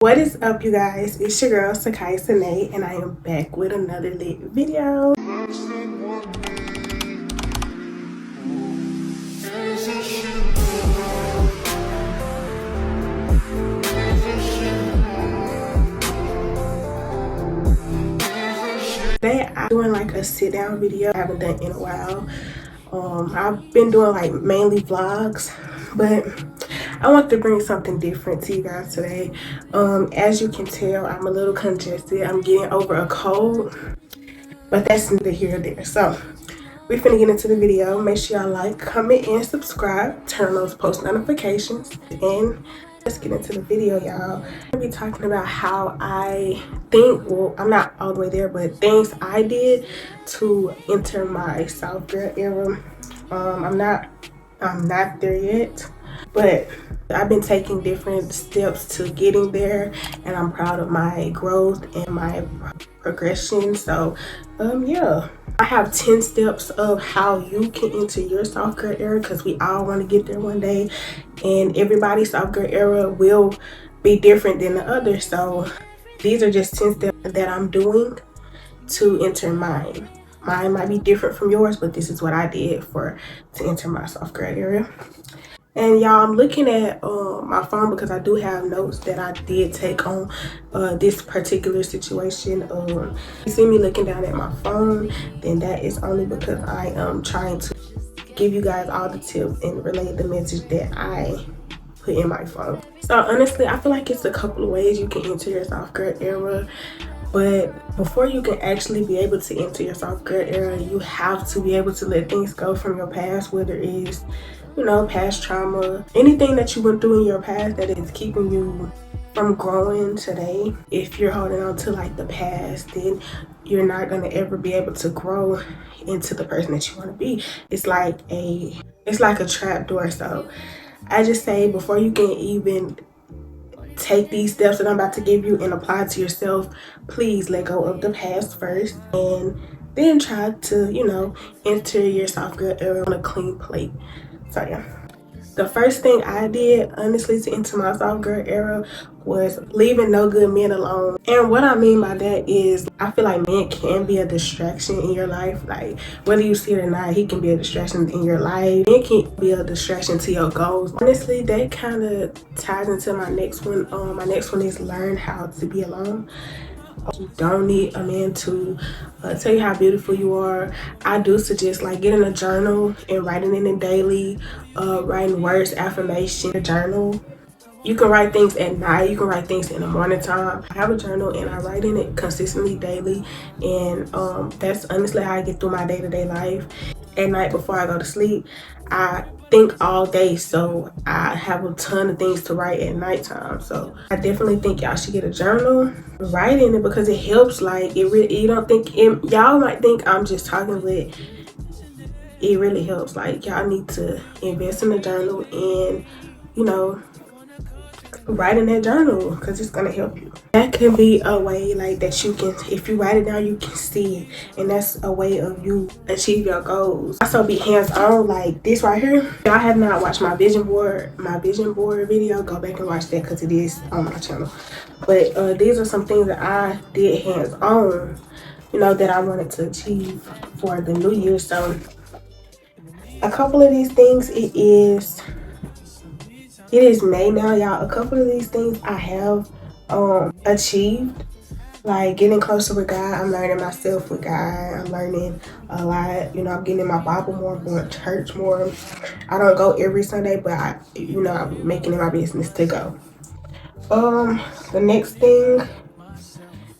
What is up, you guys? It's your girl Sakai Sine, and I am back with another lit video. Today I'm doing like a sit down video I haven't done in a while. I've been doing like mainly vlogs, but I want to bring something different to you guys today. As you can tell, I'm a little congested. I'm getting over a cold, but that's neither here nor there. So we finna get into the video. Make sure y'all like, comment, and subscribe. Turn on those post notifications, and let's get into the video, y'all. I'm gonna be talking about how I think, well, I'm not all the way there, but things I did to enter my soft girl era. I'm not there yet, but I've been taking different steps to getting there, and I'm proud of my growth and my progression. So yeah, I have 10 steps of how you can enter your soft girl era, because we all want to get there one day, and everybody's soft girl era will be different than the other. So these are just 10 steps that I'm doing to enter mine. Mine might be different from yours, but this is what I did to enter my soft girl era. And y'all, I'm looking at my phone because I do have notes that I did take on this particular situation. You see me looking down at my phone, then that is only because I am trying to give you guys all the tips and relay the message that I put in my phone. So honestly, I feel like it's a couple of ways you can enter your soft girl era. But before you can actually be able to enter your soft girl era, you have to be able to let things go from your past, whether it's, you know, past trauma, anything that you went through in your past that is keeping you from growing today. If you're holding on to like the past, then you're not going to ever be able to grow into the person that you want to be. It's like a trap door. So I just say, before you can even take these steps that I'm about to give you and apply to yourself, please let go of the past first, and then try to, you know, enter your soft girl era on a clean plate. So yeah, the first thing I did, honestly, to enter my soft girl era was leaving no good men alone. And what I mean by that is, I feel like men can be a distraction in your life. Like, whether you see it or not, he can be a distraction in your life. Men can be a distraction to your goals. Honestly, that kind of ties into my next one. My next one is learn how to be alone. You don't need a man to tell you how beautiful you are. I do suggest like getting a journal and writing in it daily, writing words, affirmation, a journal. You can write things at night, you can write things in the morning time. I have a journal and I write in it consistently daily, and that's honestly how I get through my day-to-day life. At night before I go to sleep, I think all day, so I have a ton of things to write at nighttime. So I definitely think y'all should get a journal, write in it, because it helps. Like, it really, you don't think y'all might think I'm just talking, but it really helps. Like, y'all need to invest in a journal and, you know, write in that journal, because it's gonna help you. That can be a way like that you can, if you write it down, you can see it, and that's a way of you achieve your goals. Also be hands-on, like this right here. If y'all have not watched my vision board video, go back and watch that, because it is on my channel. But these are some things that I did hands-on, you know, that I wanted to achieve for the new year. So a couple of these things, it is May now, y'all. A couple of these things I have achieved, like getting closer with God. I'm learning myself with God. I'm learning a lot. You know, I'm getting in my Bible more, I'm going to church more. I don't go every Sunday, but I'm making it my business to go. The next thing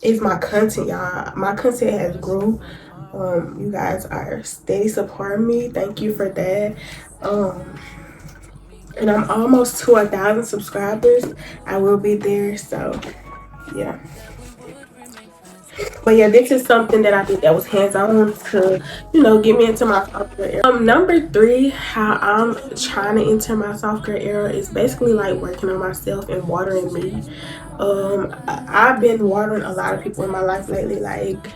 is my content, y'all. My content has grew. You guys are steady supporting me. Thank you for that. And I'm almost to 1,000 subscribers. I will be there, so yeah. But yeah, this is something that I think that was hands-on to, you know, get me into my soft girl era. Number 3, how I'm trying to enter my soft girl era is basically like working on myself and watering me. I've been watering a lot of people in my life lately, like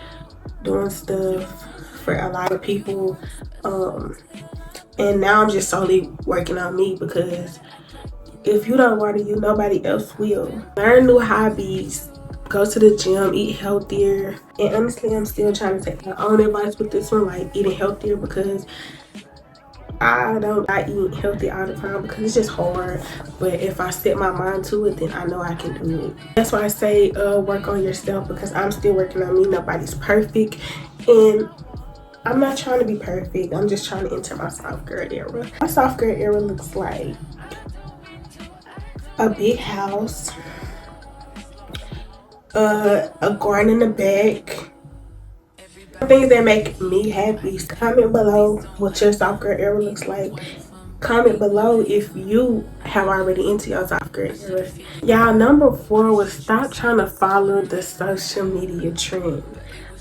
doing stuff for a lot of people. And now I'm just solely working on me, because If you don't water you, nobody else will. Learn new hobbies, go to the gym, eat healthier. And honestly, I'm still trying to take my own advice with this one, like eating healthier, because I don't like eating healthy all the time because it's just hard. But if I set my mind to it, then I know I can do it. That's why I say work on yourself, because I'm still working on me. Nobody's perfect, and I'm not trying to be perfect. I'm just trying to enter my soft girl era. My soft girl era looks like a big house, a garden in the back. Things that make me happy. Comment below what your soft girl era looks like. Comment below if you have already into your soft girl era. Y'all, number 4 was stop trying to follow the social media trend.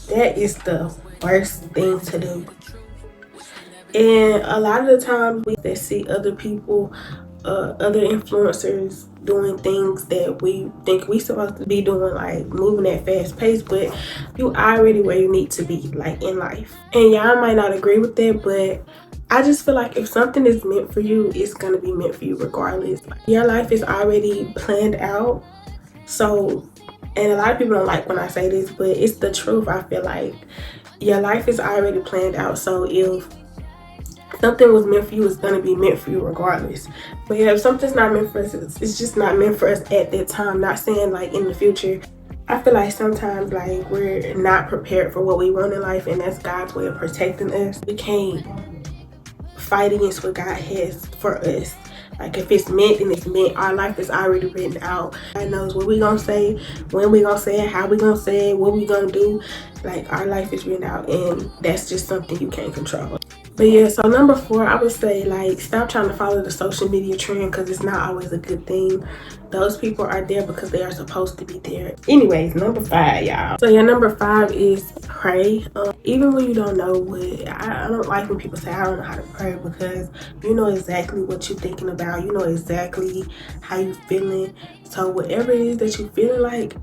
That is the worst thing to do. And a lot of the time we see other people, other influencers doing things that we think we supposed to be doing, like moving at fast pace, but you already where you need to be, like in life. And y'all might not agree with that, but I just feel like if something is meant for you, it's gonna be meant for you regardless. Your life is already planned out. So, and a lot of people don't like when I say this, but it's the truth. I feel like your life is already planned out. So if something was meant for you, it's gonna be meant for you regardless. But yeah, if something's not meant for us, it's just not meant for us at that time. Not saying like in the future. I feel like sometimes like we're not prepared for what we want in life, and that's God's way of protecting us. We can't fight against what God has for us. Like if it's meant, then it's meant. Our life is already written out. God knows what we gonna say, when we gonna say it, how we gonna say it, what we gonna do. Like our life is written out, and that's just something you can't control. But yeah, so number 4, I would say like stop trying to follow the social media trend, because it's not always a good thing. Those people are there because they are supposed to be there. Anyways, number 5, y'all. So yeah, number 5 is pray. Even when you don't know what, I don't like when people say I don't know how to pray, because you know exactly what you're thinking about. You know exactly how you feeling. So whatever it is that you feeling like,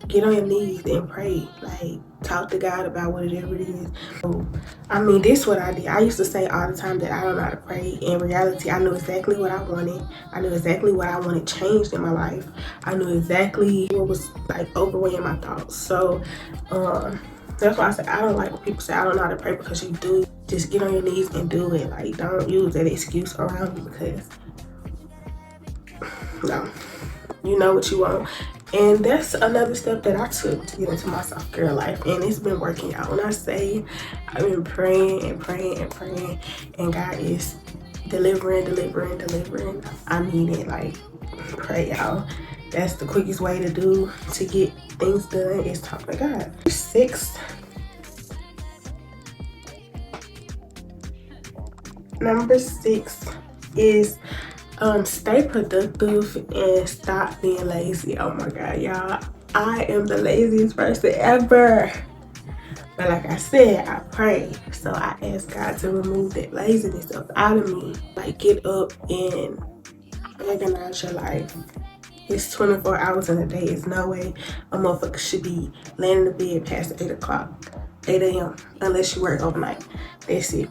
get on your knees and pray. Like talk to God about whatever it is. So, I mean, this is what I did. I used to say all the time that I don't know how to pray. In reality, I knew exactly what I wanted. I knew exactly what I wanted changed in my life. I knew exactly what was like overweighing my thoughts. So that's why I say I don't like when people say I don't know how to pray, because you do. Just get on your knees and do it. Like don't use that excuse around you, because no, you know what you want. And that's another step that I took to get into my soft girl life, and it's been working out. When I say I've been praying and praying and praying, and God is delivering, I mean it. Like pray, y'all. That's the quickest way to get things done, is talk to God. 6. Number 6 is stay productive and stop being lazy. Oh my god, y'all, I am the laziest person ever. But like I said, I pray. So I ask God to remove that laziness up out of me. Like get up and organize your life. It's 24 hours in a day. It's no way a motherfucker should be laying in the bed past 8 o'clock, 8 a.m. unless you work overnight. That's it.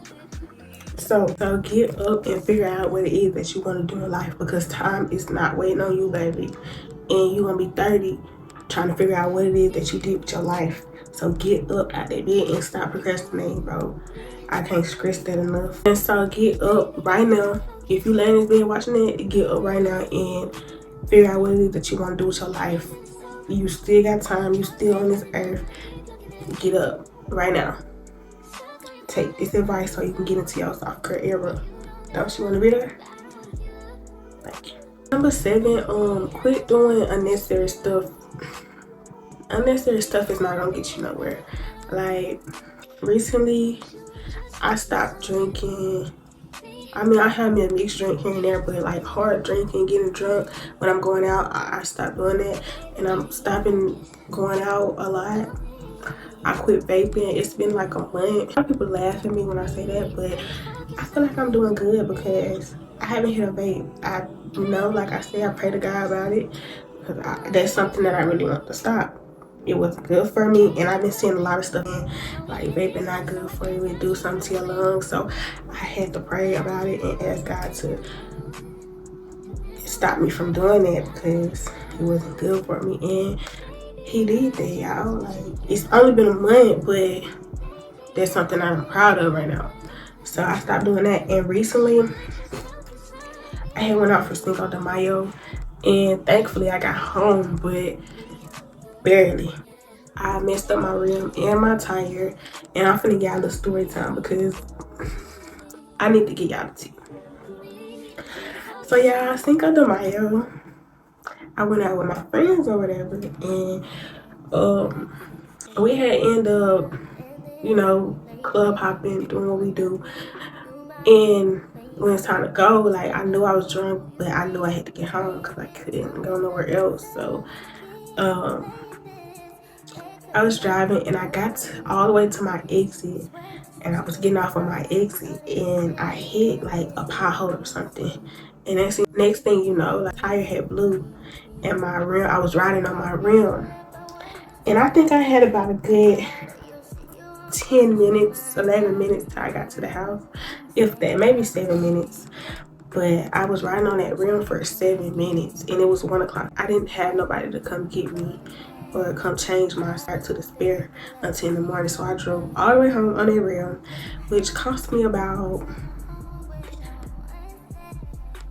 So get up and figure out what it is that you want to do in life, because time is not waiting on you, baby. And you're going to be 30 trying to figure out what it is that you did with your life. So get up out that bed and stop procrastinating, bro. I can't stress that enough. And so get up right now. If you lay in this bed watching it, get up right now and figure out what it is that you want to do with your life. You still got time. You still on this earth. Get up right now. Take this advice so you can get into your soft girl era. Don't you want to be there? Thank you. Number 7, quit doing unnecessary stuff. Unnecessary stuff is not gonna get you nowhere. Like recently, I stopped drinking. I mean, I have me a mixed drink here and there, but like hard drinking, getting drunk when I'm going out, I stopped doing that, and I'm stopping going out a lot. I quit vaping. It's been like a month. A lot of people laugh at me when I say that, but I feel like I'm doing good because I haven't hit a vape. I know, like I said, I pray to God about it, because that's something that I really want to stop. It was good for me, and I've been seeing a lot of stuff like vaping not good for you. It do something to your lungs. So I had to pray about it and ask God to stop me from doing that because it wasn't good for me. And he did that, y'all. Like, it's only been a month, but that's something I'm proud of right now. So I stopped doing that. And recently, I had went out for Cinco de Mayo, and thankfully I got home, but barely. I messed up my rim and my tire, and I'm finna get y'all a story time because I need to get y'all the tea. So yeah, Cinco de Mayo, I went out with my friends or whatever, and we had ended up, club hopping, doing what we do. And when it's time to go, like, I knew I was drunk, but I knew I had to get home because I couldn't go nowhere else. So I was driving, and I got all the way to my exit, and I was getting off on my exit, and I hit like a pothole or something. And next thing you know, like, tire had blew, and my rim, I was riding on my rim, and I think I had about a good 10 minutes, 11 minutes till I got to the house, if that, maybe 7 minutes. But I was riding on that rim for 7 minutes, and it was 1 o'clock. I didn't have nobody to come get me or come change my side to the spare until in the morning. So I drove all the way home on that rim, which cost me about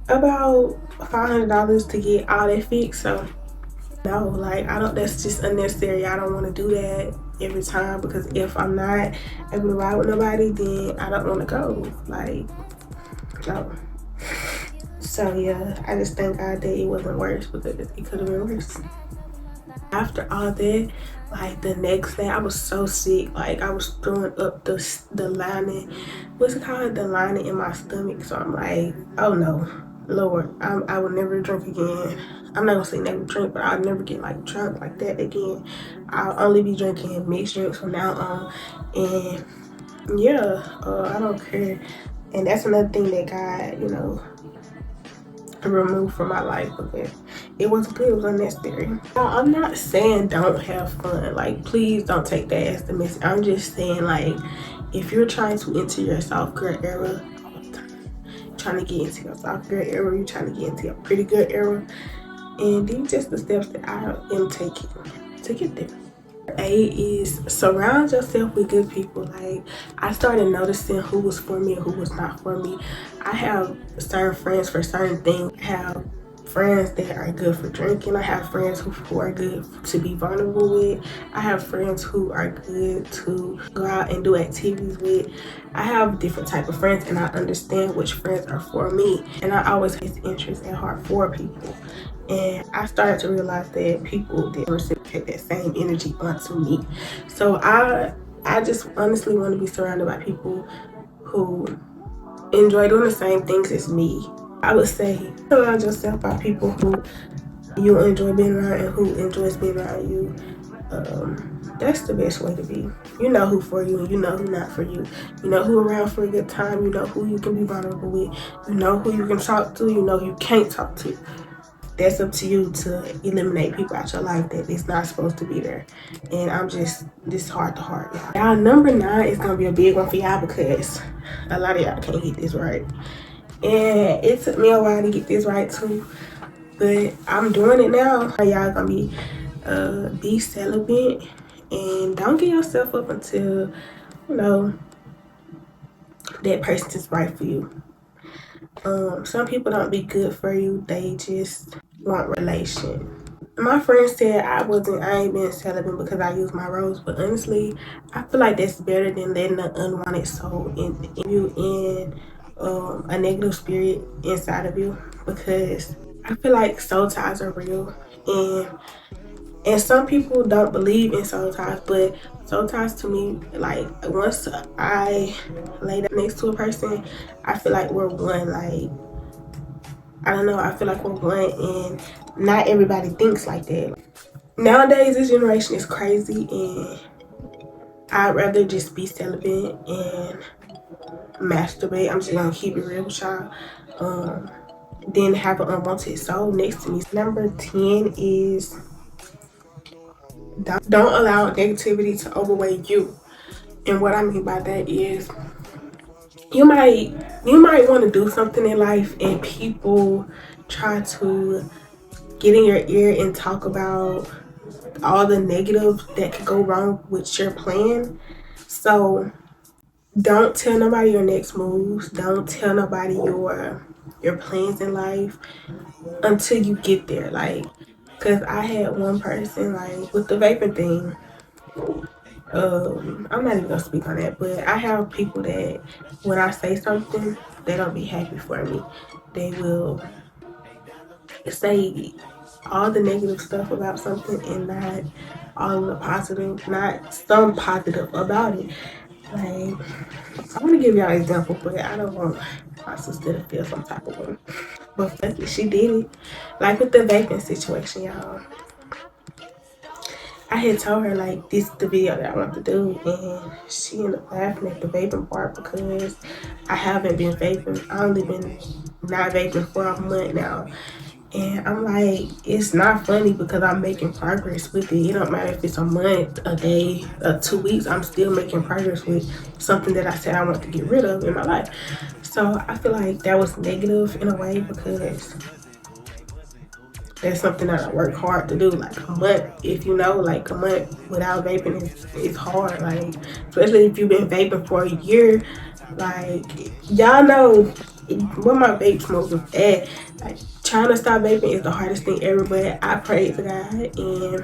$500 to get all that fixed. So no, like, that's just unnecessary. I don't want to do that every time, because if I'm not able to ride with nobody, then I don't want to go. Like, no. So yeah, I just thank God that it wasn't worse, because it could have been worse. After all that, like, the next day I was so sick. Like, I was throwing up the lining, what's it called, the lining in my stomach. So I'm like, oh no, Lord, I will never drink again. I'm not gonna say never drink, but I'll never get like drunk like that again. I'll only be drinking mixed drinks from now on. And yeah, I don't care. And that's another thing that God, removed from my life, because it wasn't good, it was unnecessary. I'm not saying don't have fun. Like, please don't take that as the message. I'm just saying, like, if you're trying to enter your soft girl era, trying to get into your soft girl era, you're trying to get into your pretty good era, and these just the steps that I am taking to get there. A is surround yourself with good people. Like, I started noticing who was for me and who was not for me. I have certain friends for certain things. I have friends that are good for drinking. I have friends who are good to be vulnerable with. I have friends who are good to go out and do activities with. I have different type of friends, and I understand which friends are for me. And I always have interest and heart for people. And I started to realize that people didn't reciprocate that same energy onto me. So I just honestly want to be surrounded by people who enjoy doing the same things as me. I would say surround yourself by people who you enjoy being around and who enjoys being around you. That's the best way to be. You know who for you and you know who not for you. You know who around for a good time. You know who you can be vulnerable with. You know who you can talk to. You know who you can't talk to. That's up to you to eliminate people out your life that is not supposed to be there. And I'm just, this heart to heart, y'all. Y'all, number 9 is gonna be a big one for y'all, because a lot of y'all can't get this right. And it took me a while to get this right too, but I'm doing it now. Y'all gonna be celibate, and don't get yourself up until that person is right for you. Some people don't be good for you, they just want relation. My friend said I ain't been celibate because I use my rose, but honestly, I feel like that's better than letting an unwanted soul in you, in a negative spirit inside of you, because I feel like soul ties are real, and some people don't believe in soul ties, but soul ties to me, like, once I lay down next to a person, I feel like we're one. Like, I don't know, I feel like we're one, and not everybody thinks like that. Nowadays, this generation is crazy, and I'd rather just be celibate and masturbate. I'm just gonna keep it real with y'all. Then have an unwanted soul next to me. Number 10 is don't allow negativity to overweigh you. And what I mean by that is, you might want to do something in life, and people try to get in your ear and talk about all the negative that could go wrong with your plan. So don't tell nobody your next moves. Don't tell nobody your plans in life until you get there. Like, cause I had one person like with the vaping thing. I'm not even gonna speak on that, but I have people that when I say something, they don't be happy for me. They will say all the negative stuff about something and not all of the positive, not some positive about it. Like, I want to give y'all an example, but I don't want my sister to feel some type of way. But she did it. Like with the vaping situation, y'all. I had told her like this is the video that I want to do, and she ended up laughing at the vaping part because I haven't been vaping. I only been not vaping for a month now. And I'm like, it's not funny because I'm making progress with it. It don't matter if it's a month, a day, 2 weeks, I'm still making progress with something that I said I want to get rid of in my life. So I feel like that was negative in a way because that's something that I work hard to do. Like a month, if you know, like a month without vaping is hard. Like, especially if you've been vaping for a year. Like, y'all know where my vape smoke is at. Like, trying to stop vaping is the hardest thing ever, but I prayed to God and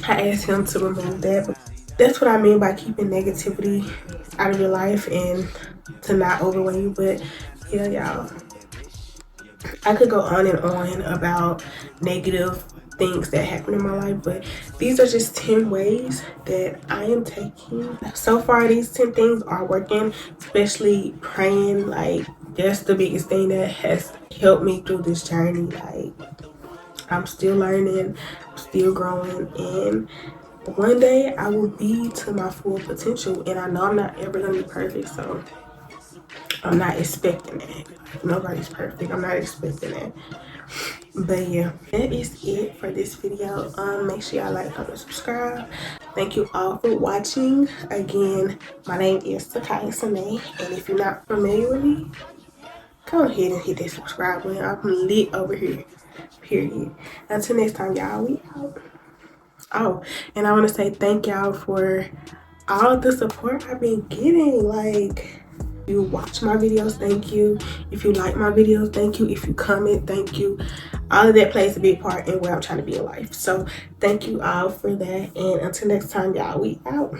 I asked him to remove that. But that's what I mean by keeping negativity out of your life and to not overweigh you. But yeah, y'all, I could go on and on about negative things that happen in my life, but these are just 10 ways that I am taking. So far, these 10 things are working, especially praying. Like, that's the biggest thing that has helped me through this journey. Like, I'm still learning, I'm still growing, and one day I will be to my full potential. And I know I'm not ever gonna be perfect, so I'm not expecting that. Nobody's perfect. I'm not expecting that. But yeah, that is it for this video. Make sure y'all like, comment, subscribe. Thank you all for watching. Again, my name is Takai Sane, and if you're not familiar with me, go ahead and hit that subscribe button. I'm lit over here. Period. Until next time, y'all, we out. Oh, and I want to say thank y'all for all the support I've been getting. Like, if you watch my videos, thank you. If you like my videos, thank you. If you comment, thank you. All of that plays a big part in where I'm trying to be in life. So thank you all for that. And until next time, y'all, we out.